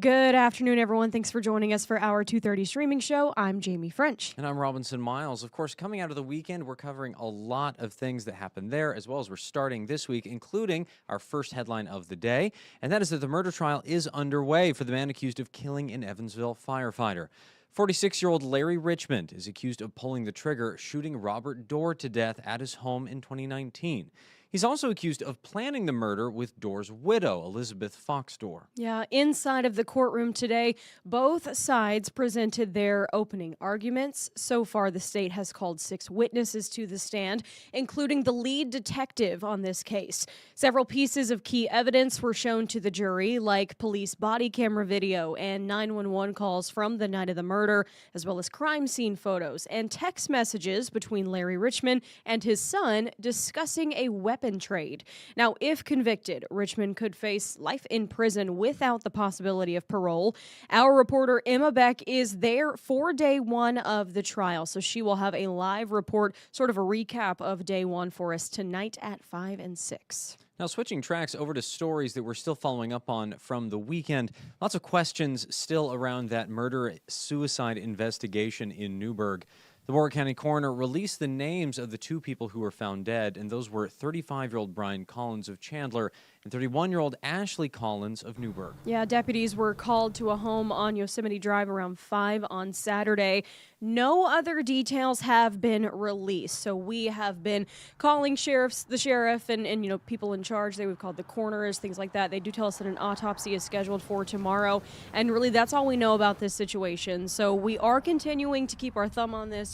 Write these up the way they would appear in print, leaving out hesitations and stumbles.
Good afternoon, everyone. Thanks for joining us for our 2:30 streaming show. I'm Jamie French. And I'm Robinson Miles. Of course, coming out of the weekend, we're covering a lot of things that happened there, as well as we're starting this week, including our first headline of the day. And that is that the murder trial is underway for the man accused of killing an Evansville firefighter. 46-year-old Larry Richmond is accused of pulling the trigger, shooting Robert Dorr to death at his home in 2019. He's also accused of planning the murder with Dorr's widow, Elizabeth Fox Dorr. Yeah, inside of the courtroom today, both sides presented their opening arguments. So far, the state has called 6 witnesses to the stand, including the lead detective on this case. Several pieces of key evidence were shown to the jury, like police body camera video and 911 calls from the night of the murder, as well as crime scene photos and text messages between Larry Richmond and his son discussing a weapon trade. Now, if convicted, Richmond could face life in prison without the possibility of parole. Our reporter Emma Beck is there for day one of the trial, so she will have a live report, sort of a recap of day one for us tonight at 5 and 6. Now, switching tracks over to stories that we're still following up on from the weekend. Lots of questions still around that murder-suicide investigation in Newburgh. The Warwick County coroner released the names of the 2 people who were found dead, and those were 35-year-old Brian Collins of Chandler and 31-year-old Ashley Collins of Newburgh. Yeah, deputies were called to a home on Yosemite Drive around 5 on Saturday. No other details have been released, so we have been calling the sheriff and people in charge. We've called the coroners, things like that. They do tell us that an autopsy is scheduled for tomorrow, and really that's all we know about this situation. So we are continuing to keep our thumb on this,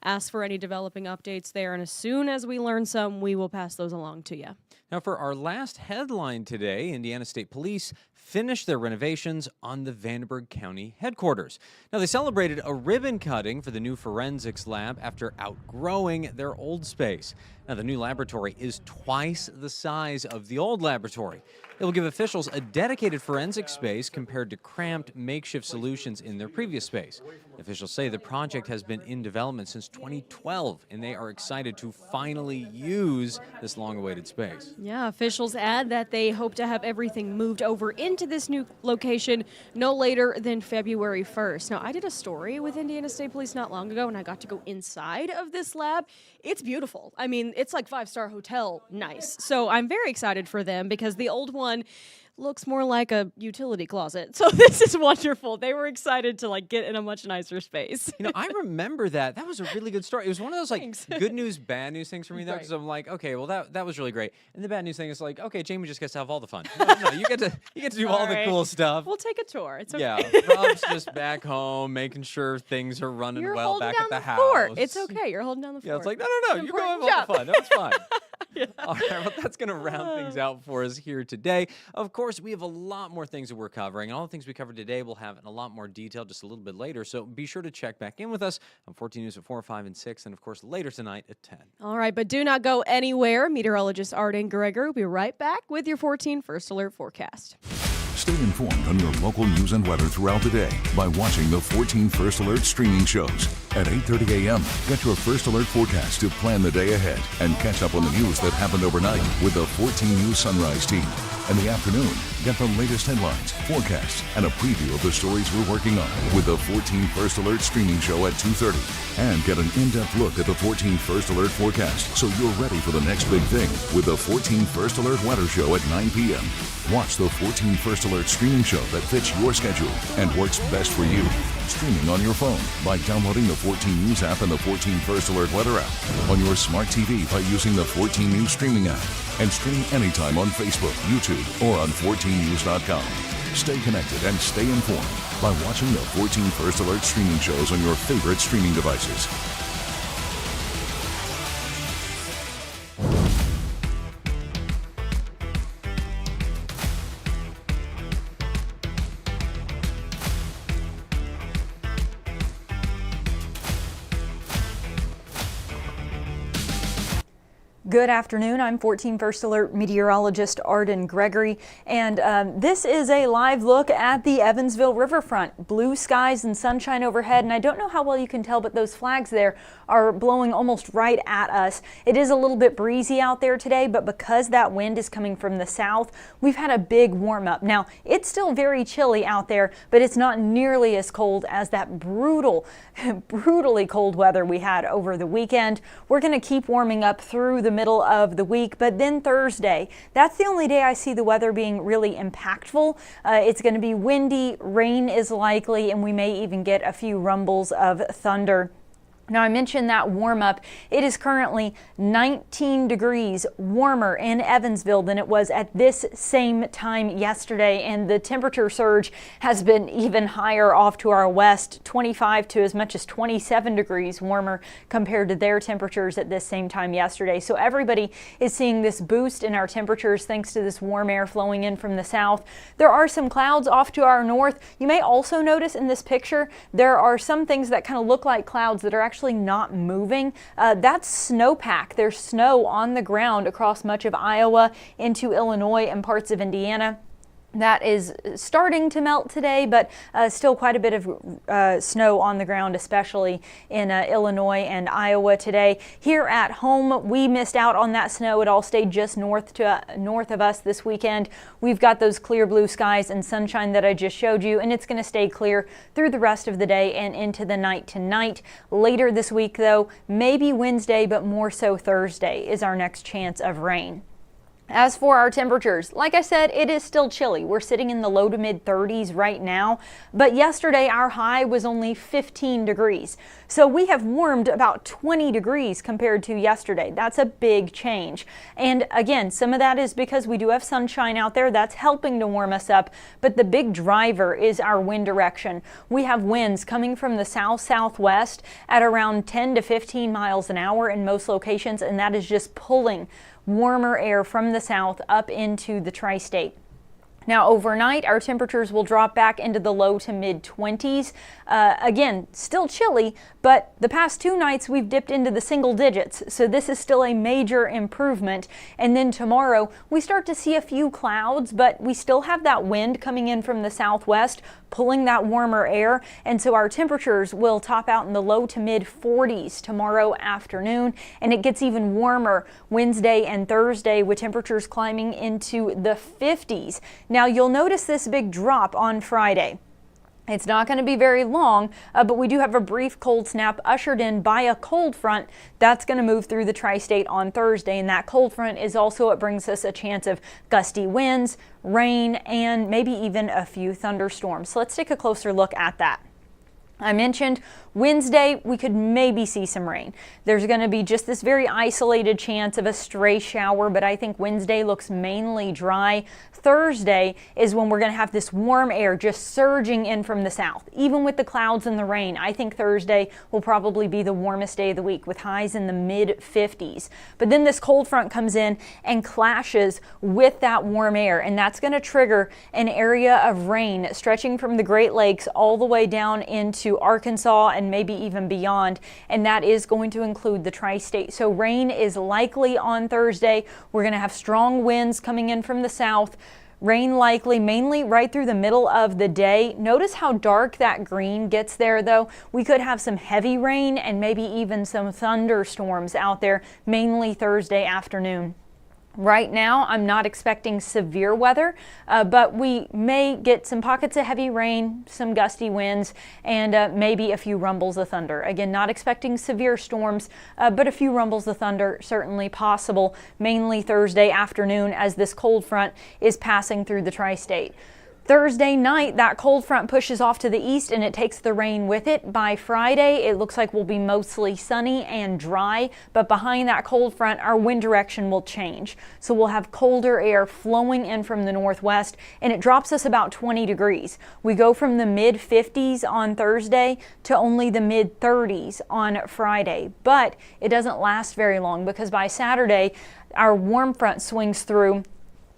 ask for any developing updates there, and as soon as we learn some, we will pass those along to you. Now, for our last headline today, Indiana State Police finished their renovations on the Vandenberg County headquarters. Now, they celebrated a ribbon cutting for the new forensics lab after outgrowing their old space. Now, the new laboratory is twice the size of the old laboratory. It will give officials a dedicated forensic space compared to cramped makeshift solutions in their previous space. Officials say the project has been in development since 2012, and they are excited to finally use this long-awaited space. Yeah, officials add that they hope to have everything moved over into this new location no later than February 1st. Now, I did a story with Indiana State Police not long ago, and I got to go inside of this lab. It's beautiful. I mean, it's like 5-star hotel nice. So I'm very excited for them because the old one looks more like a utility closet. So this is wonderful. They were excited to get in a much nicer space. I remember that. That was a really good story. It was one of those Thanks. good news, bad news things for me, though, Right. because I'm like, okay, well that was really great. And the bad news thing is okay, Jamie just gets to have all the fun. No, you get to do all the right. cool stuff. We'll take a tour. It's okay. Yeah, Rob's just back home, making sure things are running You're well holding back down at the the house. fort. It's okay. You're holding down the fort. Yeah, it's like, no, you go have Important all the job. fun. No, it's fine. Yeah. All right, well, that's going to round things out for us here today. Of course, we have a lot more things that we're covering, and all the things we covered today we'll have in a lot more detail just a little bit later, so be sure to check back in with us on 14 News at 4, 5, and 6, and of course, later tonight at 10. All right, but do not go anywhere. Meteorologist Arden Greger will be right back with your 14 First Alert forecast. Stay informed on your local news and weather throughout the day by watching the 14 First Alert streaming shows. At 8:30 a.m., get your First Alert forecast to plan the day ahead and catch up on the news that happened overnight with the 14 News Sunrise team. In the afternoon, get the latest headlines, forecasts, and a preview of the stories we're working on with the 14 First Alert streaming show at 2:30. And get an in-depth look at the 14 First Alert forecast so you're ready for the next big thing with the 14 First Alert weather show at 9 p.m. Watch the 14 First Alert streaming show that fits your schedule and works best for you. Streaming on your phone by downloading the 14 News app and the 14 First Alert weather app. On your smart TV by using the 14 News streaming app. And stream anytime on Facebook, YouTube, or on 14news.com. Stay connected and stay informed by watching the 14 First Alert streaming shows on your favorite streaming devices. Good afternoon. I'm 14 First Alert meteorologist Arden Gregory, and this is a live look at the Evansville riverfront. Blue skies and sunshine overhead, and I don't know how well you can tell, but those flags there are blowing almost right at us. It is a little bit breezy out there today, but because that wind is coming from the south, we've had a big warm up. Now, it's still very chilly out there, but it's not nearly as cold as that brutally cold weather we had over the weekend. We're going to keep warming up through the middle of the week, but then Thursday, that's the only day I see the weather being really impactful. It's going to be windy, rain is likely, and we may even get a few rumbles of thunder. Now, I mentioned that warm up. It is currently 19 degrees warmer in Evansville than it was at this same time yesterday, and the temperature surge has been even higher off to our west, 25 to as much as 27 degrees warmer compared to their temperatures at this same time yesterday. So everybody is seeing this boost in our temperatures thanks to this warm air flowing in from the south. There are some clouds off to our north. You may also notice in this picture there are some things that kind of look like clouds that are actually not moving. That's snowpack. There's snow on the ground across much of Iowa into Illinois and parts of Indiana. That is starting to melt today, but still quite a bit of snow on the ground, especially in Illinois and Iowa today. Here at home, we missed out on that snow. It all stayed just north of us this weekend. We've got those clear blue skies and sunshine that I just showed you, and it's going to stay clear through the rest of the day and into the night tonight. Later this week, though, maybe Wednesday, but more so Thursday is our next chance of rain. As for our temperatures, like I said, it is still chilly. We're sitting in the low to mid 30s right now, but yesterday our high was only 15 degrees. So we have warmed about 20 degrees compared to yesterday. That's a big change. And again, some of that is because we do have sunshine out there. That's helping to warm us up. But the big driver is our wind direction. We have winds coming from the south-southwest at around 10 to 15 miles an hour in most locations, and that is just pulling warmer air from the south up into the tri-state. Now, overnight, our temperatures will drop back into the low to mid 20s. Again, still chilly, but the past 2 nights we've dipped into the single digits, so this is still a major improvement. And then tomorrow, we start to see a few clouds, but we still have that wind coming in from the southwest, pulling that warmer air, and so our temperatures will top out in the low to mid 40s tomorrow afternoon, and it gets even warmer Wednesday and Thursday with temperatures climbing into the 50s. Now, you'll notice this big drop on Friday. It's not going to be very long, but we do have a brief cold snap ushered in by a cold front that's going to move through the tri-state on Thursday. And that cold front is also what brings us a chance of gusty winds, rain, and maybe even a few thunderstorms. So let's take a closer look at that. I mentioned Wednesday we could maybe see some rain. There's going to be just this very isolated chance of a stray shower, but I think Wednesday looks mainly dry. Thursday is when we're going to have this warm air just surging in from the south. Even with the clouds and the rain, I think Thursday will probably be the warmest day of the week with highs in the mid 50s. But then this cold front comes in and clashes with that warm air, and that's going to trigger an area of rain stretching from the Great Lakes all the way down into Arkansas and maybe even beyond, and that is going to include the tri-state. So rain is likely on Thursday. We're going to have strong winds coming in from the south. Rain likely mainly right through the middle of the day. Notice how dark that green gets there, though. We could have some heavy rain and maybe even some thunderstorms out there, mainly Thursday afternoon. Right now, I'm not expecting severe weather, but we may get some pockets of heavy rain, some gusty winds, and maybe a few rumbles of thunder. Again, not expecting severe storms, but a few rumbles of thunder certainly possible, mainly Thursday afternoon as this cold front is passing through the tri-state. Thursday night, that cold front pushes off to the east and it takes the rain with it. By Friday, it looks like we'll be mostly sunny and dry, but behind that cold front, our wind direction will change. So we'll have colder air flowing in from the northwest, and it drops us about 20 degrees. We go from the mid 50s on Thursday to only the mid 30s on Friday, but it doesn't last very long because by Saturday, our warm front swings through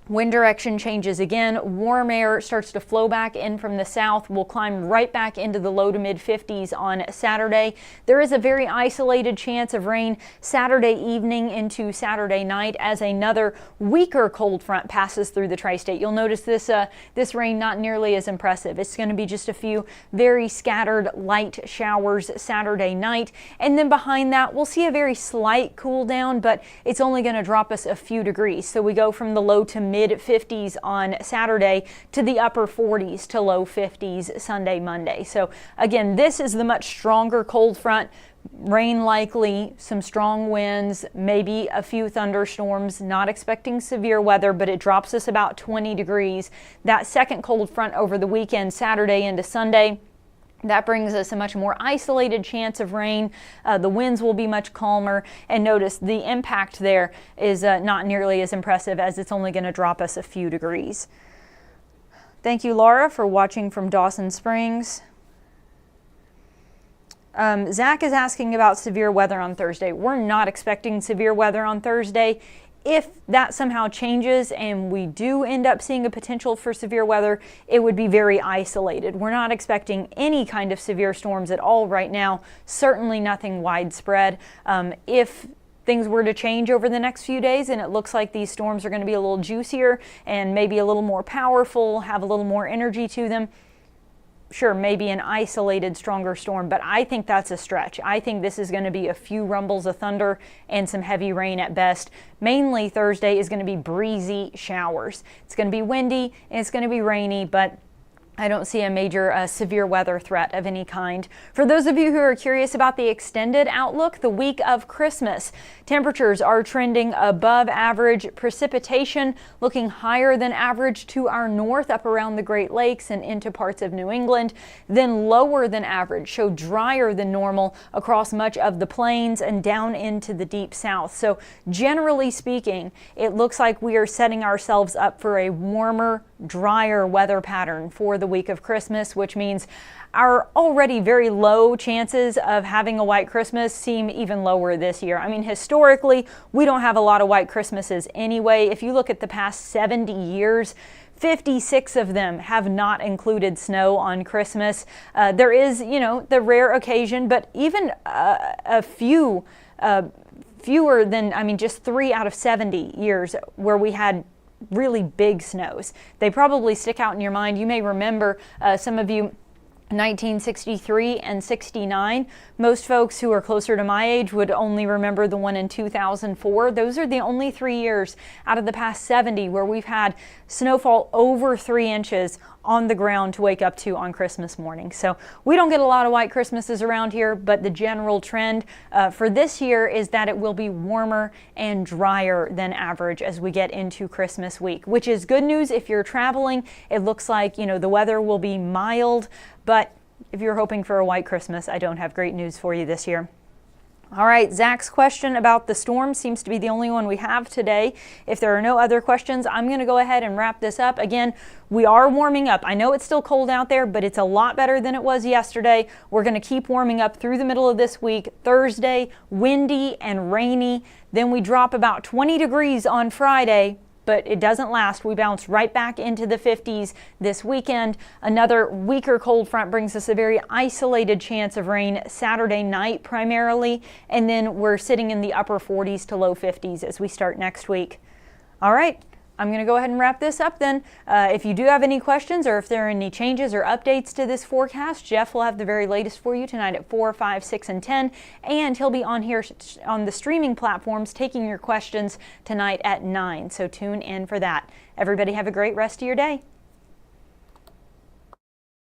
Wind direction changes again. Warm air starts to flow back in from the south. We'll climb right back into the low to mid 50s on Saturday. There is a very isolated chance of rain Saturday evening into Saturday night as another weaker cold front passes through the tri-state. You'll notice this rain not nearly as impressive. It's going to be just a few very scattered light showers Saturday night. And then behind that, we'll see a very slight cool down, but it's only going to drop us a few degrees. So we go from the low to mid 50s on Saturday to the upper 40s to low 50s Sunday, Monday. So again, this is the much stronger cold front. Rain likely, some strong winds, maybe a few thunderstorms, not expecting severe weather, but it drops us about 20 degrees. That second cold front over the weekend, Saturday into Sunday, that brings us a much more isolated chance of rain. The winds will be much calmer, and notice the impact there is not nearly as impressive as it's only going to drop us a few degrees. Thank you, Laura, for watching from Dawson Springs. Zach is asking about severe weather on Thursday. We're not expecting severe weather on Thursday. If that somehow changes and we do end up seeing a potential for severe weather, it would be very isolated. We're not expecting any kind of severe storms at all right now, certainly nothing widespread. If things were to change over the next few days and it looks like these storms are going to be a little juicier and maybe a little more powerful, have a little more energy to them, sure, maybe an isolated stronger storm, but I think that's a stretch. I think this is going to be a few rumbles of thunder and some heavy rain at best. Mainly Thursday is going to be breezy showers. It's going to be windy and it's going to be rainy, but I don't see a major severe weather threat of any kind. For those of you who are curious about the extended outlook, the week of Christmas, temperatures are trending above average. Precipitation looking higher than average to our north up around the Great Lakes and into parts of New England, then lower than average, so drier than normal across much of the plains and down into the deep south. So generally speaking, it looks like we are setting ourselves up for a warmer, drier weather pattern for the week of Christmas, which means our already very low chances of having a white Christmas seem even lower this year. I mean, historically, we don't have a lot of white Christmases anyway. If you look at the past 70 years, 56 of them have not included snow on Christmas. There is, the rare occasion, but even a few, fewer than, just 3 out of 70 years where we had really big snows. They probably stick out in your mind. You may remember, some of you, 1963 and 69. Most folks who are closer to my age would only remember the one in 2004. Those are the only 3 years out of the past 70 where we've had snowfall over 3 inches on the ground to wake up to on Christmas morning. So we don't get a lot of white Christmases around here, but the general trend for this year is that it will be warmer and drier than average as we get into Christmas week, which is good news if you're traveling. It looks like, the weather will be mild, but if you're hoping for a white Christmas, I don't have great news for you this year. All right, Zach's question about the storm seems to be the only one we have today. If there are no other questions, I'm going to go ahead and wrap this up. Again, we are warming up. I know it's still cold out there, but it's a lot better than it was yesterday. We're going to keep warming up through the middle of this week. Thursday, windy and rainy. Then we drop about 20 degrees on Friday. But it doesn't last. We bounce right back into the 50s this weekend. Another weaker cold front brings us a very isolated chance of rain Saturday night primarily, and then we're sitting in the upper 40s to low 50s as we start next week. All right. I'm going to go ahead and wrap this up then. If you do have any questions or if there are any changes or updates to this forecast, Jeff will have the very latest for you tonight at 4, 5, 6, and 10. And he'll be on here on the streaming platforms taking your questions tonight at 9. So tune in for that. Everybody have a great rest of your day.